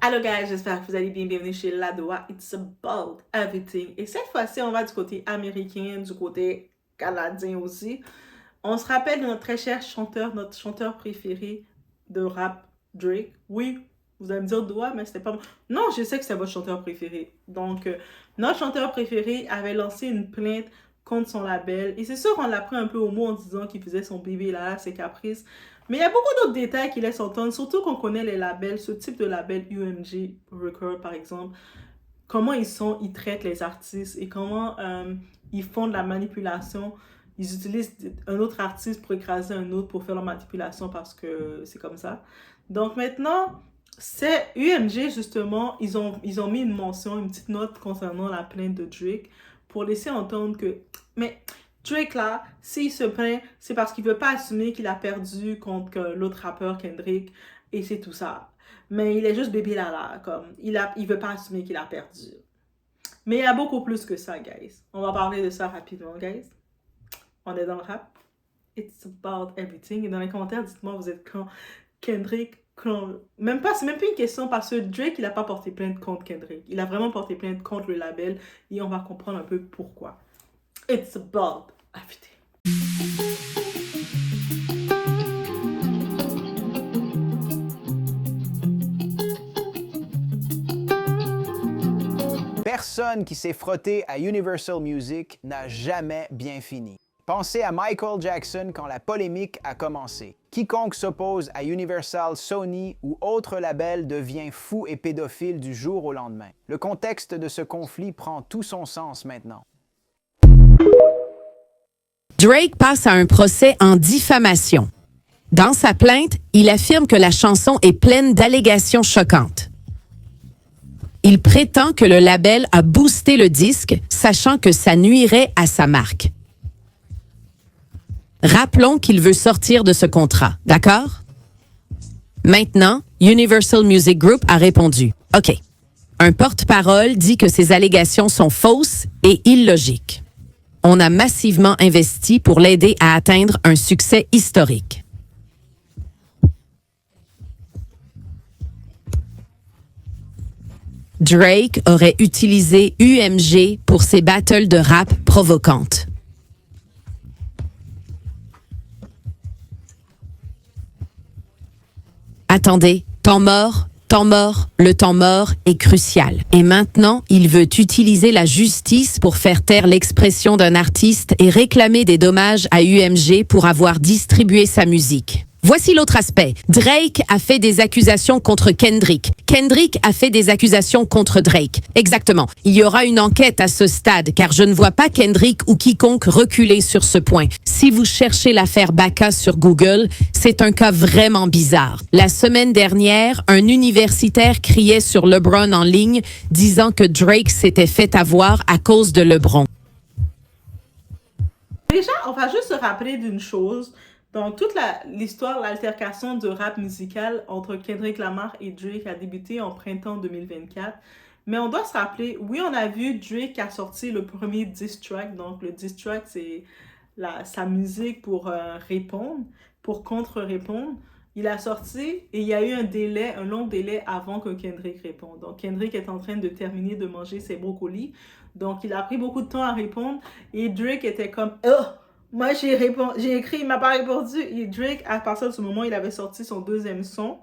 Hello guys, j'espère que vous allez bien. Bienvenue chez Ladoa. It's about everything. Et cette fois-ci, on va du côté américain, du côté canadien aussi. On se rappelle de notre très cher chanteur, notre chanteur préféré de rap, Drake. Oui, vous allez me dire Doa, mais c'était pas moi. Non, je sais que c'est votre chanteur préféré. Donc, notre chanteur préféré avait lancé une plainte contre son label. Et c'est sûr qu'on l'a pris un peu au mot en disant qu'il faisait son bébé là, ses caprices. Mais il y a beaucoup d'autres détails qui laissent entendre, surtout qu'on connaît les labels, ce type de label UMG Record par exemple, comment ils traitent les artistes et comment ils font de la manipulation. Ils utilisent un autre artiste pour écraser un autre pour faire leur manipulation parce que c'est comme ça. Donc maintenant, c'est UMG justement, ils ont mis une mention, une petite note concernant la plainte de Drake pour laisser entendre que, mais Drake là, s'il se plaint, c'est parce qu'il veut pas assumer qu'il a perdu contre l'autre rappeur Kendrick et c'est tout ça. Mais il est juste bébé là, comme il veut pas assumer qu'il a perdu. Mais il y a beaucoup plus que ça, guys. On va parler de ça rapidement, guys. On est dans le rap. It's about everything. Et dans les commentaires, dites-moi, vous êtes quand Kendrick, quand... Même pas, c'est même plus une question parce que Drake, il a pas porté plainte contre Kendrick. Il a vraiment porté plainte contre le label et on va comprendre un peu pourquoi. It's about everything. Personne qui s'est frotté à Universal Music n'a jamais bien fini. Pensez à Michael Jackson quand la polémique a commencé. Quiconque s'oppose à Universal, Sony ou autre label devient fou et pédophile du jour au lendemain. Le contexte de ce conflit prend tout son sens maintenant. Drake passe à un procès en diffamation. Dans sa plainte, il affirme que la chanson est pleine d'allégations choquantes. Il prétend que le label a boosté le disque, sachant que ça nuirait à sa marque. Rappelons qu'il veut sortir de ce contrat, d'accord? Maintenant, Universal Music Group a répondu. OK. Un porte-parole dit que ces allégations sont fausses et illogiques. On a massivement investi pour l'aider à atteindre un succès historique. Drake aurait utilisé UMG pour ses battles de rap provocantes. Attendez, temps mort, le temps mort est crucial. Et maintenant, il veut utiliser la justice pour faire taire l'expression d'un artiste et réclamer des dommages à UMG pour avoir distribué sa musique. Voici l'autre aspect. Drake a fait des accusations contre Kendrick. Kendrick a fait des accusations contre Drake. Exactement. Il y aura une enquête à ce stade, car je ne vois pas Kendrick ou quiconque reculer sur ce point. Si vous cherchez l'affaire Baka sur Google, c'est un cas vraiment bizarre. La semaine dernière, un universitaire criait sur LeBron en ligne, disant que Drake s'était fait avoir à cause de LeBron. Déjà, on va juste se rappeler d'une chose. Dans toute l'histoire, l'altercation de rap musical entre Kendrick Lamar et Drake a débuté en printemps 2024. Mais on doit se rappeler, oui, on a vu Drake a sorti le premier diss track. Donc, le diss track, c'est sa musique pour répondre, pour contre-répondre. Il a sorti et il y a eu un long délai avant que Kendrick réponde. Donc, Kendrick est en train de terminer de manger ses brocolis. Donc, il a pris beaucoup de temps à répondre et Drake était comme « Oh! » Moi, j'ai écrit, il m'a pas répondu. Et Drake, à partir de ce moment, il avait sorti son deuxième son,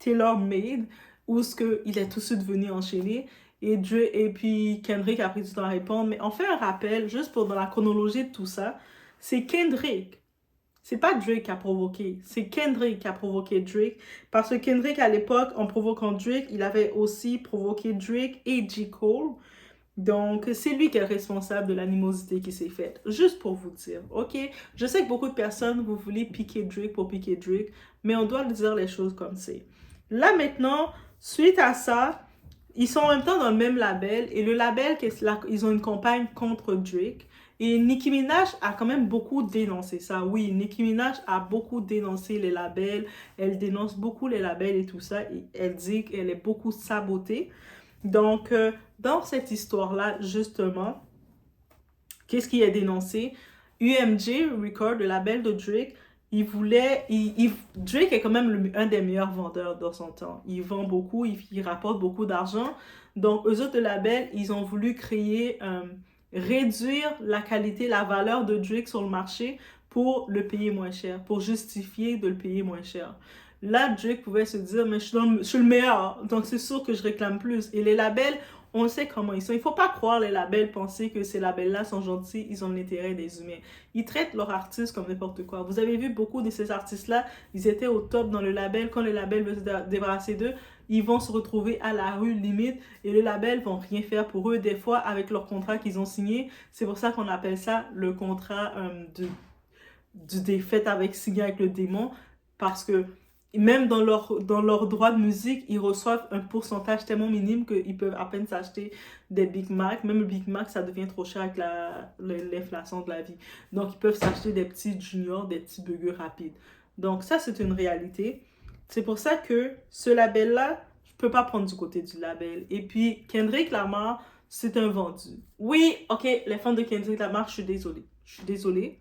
Taylor Made, où il est tout de suite venu enchaîner. Et puis Kendrick a pris du temps à répondre. Mais on fait un rappel, juste pour dans la chronologie de tout ça, c'est Kendrick. C'est pas Drake qui a provoqué, c'est Kendrick qui a provoqué Drake. Parce que Kendrick, à l'époque, en provoquant Drake, il avait aussi provoqué Drake et J. Cole. Donc, c'est lui qui est responsable de l'animosité qui s'est faite. Juste pour vous dire, ok? Je sais que beaucoup de personnes, vous voulez piquer Drake pour piquer Drake, mais on doit dire les choses comme c'est. Là, maintenant, suite à ça, ils sont en même temps dans le même label, et le label, ils ont une campagne contre Drake. Et Nicki Minaj a quand même beaucoup dénoncé ça. Oui, Nicki Minaj a beaucoup dénoncé les labels. Elle dénonce beaucoup les labels et tout ça. Et elle dit qu'elle est beaucoup sabotée. Donc, dans cette histoire-là, justement, qu'est-ce qui est dénoncé? UMG Record, le label de Drake, Drake est quand même un des meilleurs vendeurs dans son temps. Il vend beaucoup, il rapporte beaucoup d'argent. Donc, eux autres, le label, ils ont voulu réduire la qualité, la valeur de Drake sur le marché pour le payer moins cher, pour justifier de le payer moins cher. Là, Drake pouvait se dire, mais je suis le meilleur, donc c'est sûr que je réclame plus. Et les labels, on sait comment ils sont. Il ne faut pas croire les labels, penser que ces labels-là sont gentils, ils ont l'intérêt des humains. Ils traitent leurs artistes comme n'importe quoi. Vous avez vu beaucoup de ces artistes-là, ils étaient au top dans le label. Quand le label veut se débarrasser d'eux, ils vont se retrouver à la rue limite et le label vont rien faire pour eux des fois avec leur contrat qu'ils ont signé. C'est pour ça qu'on appelle ça le contrat des fêtes signé avec le démon, parce que même dans leur droit de musique, ils reçoivent un pourcentage tellement minime qu'ils peuvent à peine s'acheter des Big Mac. Même le Big Mac, ça devient trop cher avec l'inflation de la vie. Donc, ils peuvent s'acheter des petits juniors, des petits burgers rapides. Donc, ça, c'est une réalité. C'est pour ça que ce label-là, je peux pas prendre du côté du label. Et puis, Kendrick Lamar, c'est un vendu. Oui, ok, les fans de Kendrick Lamar, je suis désolée. Je suis désolée.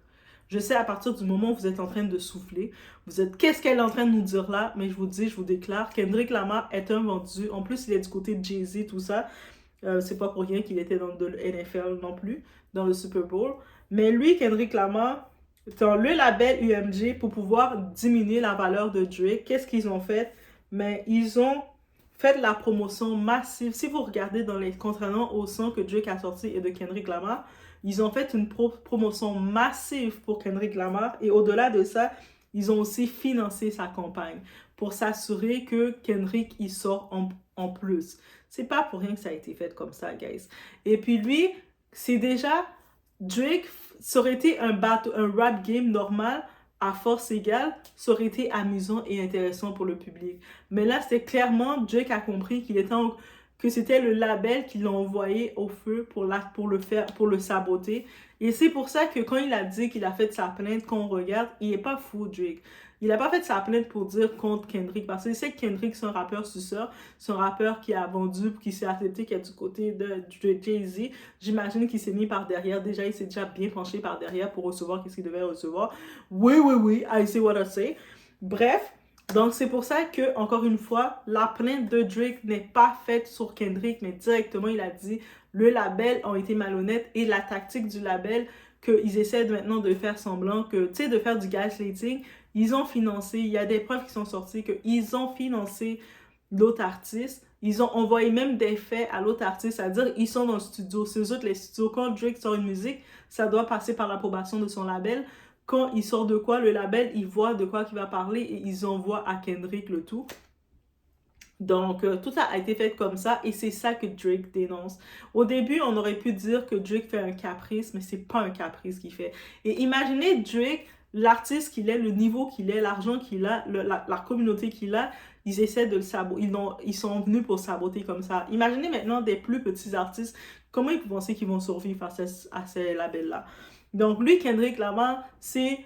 Je sais à partir du moment où vous êtes en train de souffler, vous êtes, qu'est-ce qu'elle est en train de nous dire là? Mais je vous dis, je vous déclare, Kendrick Lamar est un vendu. En plus, il est du côté de Jay-Z, tout ça. C'est pas pour rien qu'il était dans le NFL non plus, dans le Super Bowl. Mais lui, Kendrick Lamar, dans le label UMG, pour pouvoir diminuer la valeur de Drake, qu'est-ce qu'ils ont fait? Mais ils ont fait la promotion massive. Si vous regardez dans les contrairement au son que Drake a sorti et de Kendrick Lamar, ils ont fait une promotion massive pour Kendrick Lamar et au-delà de ça, ils ont aussi financé sa campagne pour s'assurer que Kendrick y sort en plus. C'est pas pour rien que ça a été fait comme ça, guys. Et puis lui, c'est déjà Drake, ça aurait été un rap game normal à force égale, ça aurait été amusant et intéressant pour le public. Mais là, c'est clairement Drake a compris que c'était le label qui l'a envoyé au feu pour le saboter. Et c'est pour ça que quand il a dit qu'il a fait sa plainte, quand on regarde, il est pas fou, Drake. Il n'a pas fait sa plainte pour dire contre Kendrick, parce qu'il sait que Kendrick, c'est un rappeur suceur, c'est un rappeur qui a vendu, qui s'est accepté, qui est du côté de Jay-Z. J'imagine qu'il s'est mis par derrière. Déjà, il s'est déjà bien penché par derrière pour recevoir ce qu'il devait recevoir. Oui, I say what I say. Bref, donc c'est pour ça que, encore une fois, la plainte de Drake n'est pas faite sur Kendrick, mais directement, il a dit le label a été malhonnête et la tactique du label qu'ils essaient maintenant de faire semblant que, tu sais, de faire du gaslighting, ils ont financé, il y a des preuves qui sont sorties qu'ils ont financé l'autre artiste, ils ont envoyé même des faits à l'autre artiste, c'est-à-dire ils sont dans le studio, c'est eux autres les studios, quand Drake sort une musique, ça doit passer par l'approbation de son label, quand il sort de quoi, le label, il voit de quoi il va parler et ils envoient à Kendrick le tout. Donc, tout ça a été fait comme ça et c'est ça que Drake dénonce. Au début, on aurait pu dire que Drake fait un caprice, mais c'est pas un caprice qu'il fait. Et imaginez Drake, l'artiste qu'il est, le niveau qu'il est, l'argent qu'il a, la communauté qu'il a, ils essaient de le saboter. Ils sont venus pour saboter comme ça. Imaginez maintenant des plus petits artistes, comment ils pensent qu'ils vont survivre à ces labels-là. Donc, lui, Kendrick Lamar, c'est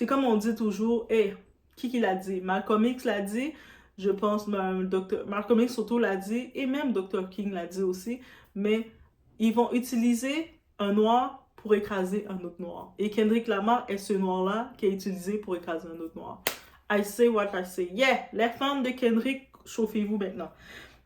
comme on dit toujours, hey, qui l'a dit? Malcolm X l'a dit. Je pense Malcolm X surtout l'a dit, et même Dr. King l'a dit aussi, mais ils vont utiliser un noir pour écraser un autre noir. Et Kendrick Lamar est ce noir-là qui est utilisé pour écraser un autre noir. I say what I say. Yeah, les fans de Kendrick, chauffez-vous maintenant.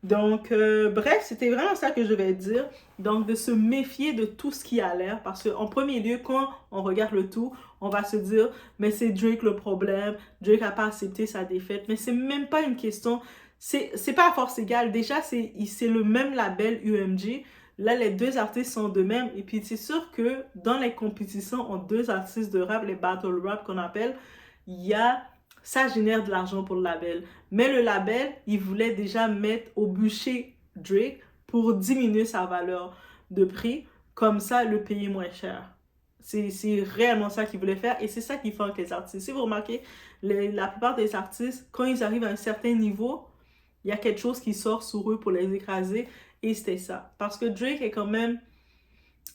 Donc, bref, c'était vraiment ça que je vais dire. Donc, de se méfier de tout ce qui a l'air. Parce qu'en premier lieu, quand on regarde le tout, on va se dire, mais c'est Drake le problème. Drake n'a pas accepté sa défaite. Mais c'est même pas une question. C'est pas à force égale. Déjà, c'est le même label UMG. Là, les deux artistes sont de même. Et puis, c'est sûr que dans les compétitions entre deux artistes de rap, les battle rap qu'on appelle, ça génère de l'argent pour le label. Mais le label, il voulait déjà mettre au bûcher Drake pour diminuer sa valeur de prix. Comme ça, le payer moins cher. C'est réellement ça qu'ils voulaient faire et c'est ça qu'ils font avec les artistes. Si vous remarquez, la plupart des artistes, quand ils arrivent à un certain niveau, il y a quelque chose qui sort sur eux pour les écraser et c'était ça. Parce que Drake est quand même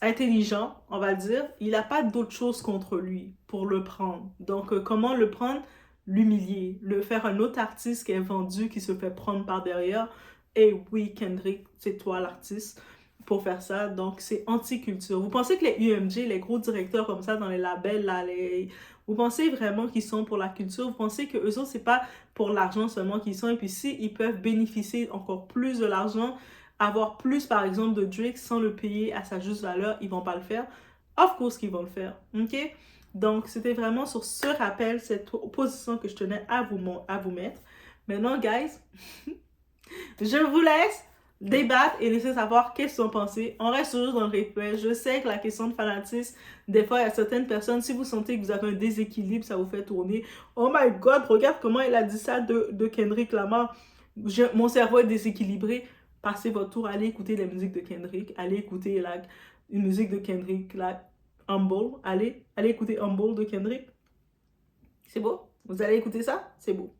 intelligent, on va dire. Il n'a pas d'autre chose contre lui pour le prendre. Donc, comment le prendre? L'humilier, le faire un autre artiste qui est vendu, qui se fait prendre par derrière. Et oui, Kendrick, c'est toi l'artiste pour faire ça. Donc, c'est anti-culture. Vous pensez que les UMG, les gros directeurs comme ça dans les labels, là, Vous pensez vraiment qu'ils sont pour la culture? Vous pensez que eux autres, c'est pas pour l'argent seulement qu'ils sont? Et puis si ils peuvent bénéficier encore plus de l'argent, avoir plus par exemple de Drake sans le payer à sa juste valeur, ils vont pas le faire? Of course qu'ils vont le faire, ok? Donc c'était vraiment sur ce rappel, cette opposition que je tenais à vous mettre. Maintenant, guys, je vous laisse débattre et laisser savoir qu'est-ce qu'ils ont pensé. On reste toujours dans le respect. Je sais que la question de fanatisme, des fois, il y a certaines personnes, si vous sentez que vous avez un déséquilibre, ça vous fait tourner. Oh my God, regarde comment il a dit ça de Kendrick Lamar. Mon cerveau est déséquilibré. Passez votre tour, allez écouter les musiques de Kendrick. Allez écouter une musique de Kendrick, Humble. Allez écouter Humble de Kendrick. C'est beau? Vous allez écouter ça? C'est beau.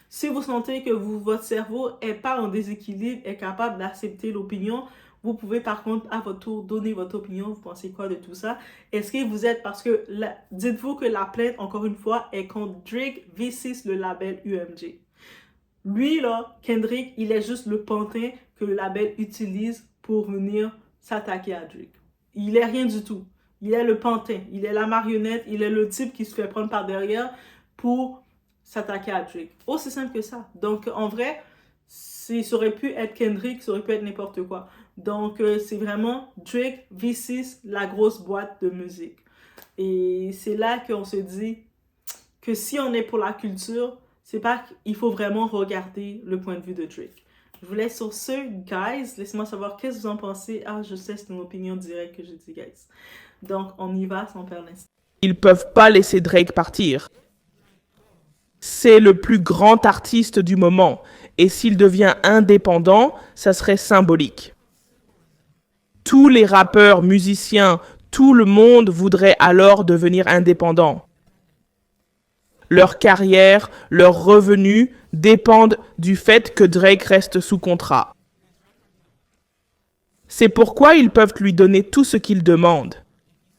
Si vous sentez que votre cerveau n'est pas en déséquilibre, est capable d'accepter l'opinion, vous pouvez par contre à votre tour donner votre opinion. Vous pensez quoi de tout ça? Est-ce que vous êtes... Parce que dites-vous que la plainte, encore une fois, est contre Drake V6, le label UMG. Lui, là, Kendrick, il est juste le pantin que le label utilise pour venir s'attaquer à Drake. Il est rien du tout. Il est le pantin, il est la marionnette, il est le type qui se fait prendre par derrière pour s'attaquer à Drake. Aussi simple que ça. Donc, en vrai, ça aurait pu être Kendrick, ça aurait pu être n'importe quoi. Donc, c'est vraiment Drake V6, la grosse boîte de musique. Et c'est là qu'on se dit que si on est pour la culture, c'est pas qu'il faut vraiment regarder le point de vue de Drake. Je vous laisse sur ce, guys. Laissez-moi savoir qu'est-ce que vous en pensez. Ah, je sais, c'est une opinion directe que j'ai dit, guys. Donc, on y va sans perdre l'instant. Ils peuvent pas laisser Drake partir. C'est le plus grand artiste du moment. Et s'il devient indépendant, ça serait symbolique. Tous les rappeurs, musiciens, tout le monde voudrait alors devenir indépendant. Leur carrière, leurs revenus dépendent du fait que Drake reste sous contrat. C'est pourquoi ils peuvent lui donner tout ce qu'il demande.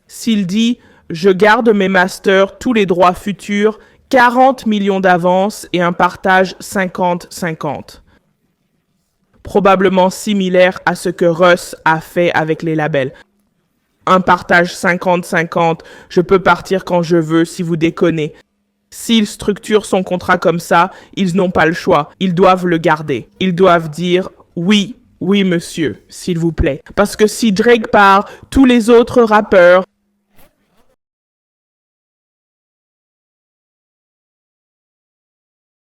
S'il dit « Je garde mes masters, tous les droits futurs, 40 millions d'avance et un partage 50-50. » Probablement similaire à ce que Russ a fait avec les labels. Un partage 50-50, je peux partir quand je veux si vous déconnez. S'ils structurent son contrat comme ça, ils n'ont pas le choix. Ils doivent le garder. Ils doivent dire « Oui, oui monsieur, s'il vous plaît. » Parce que si Drake part, tous les autres rappeurs,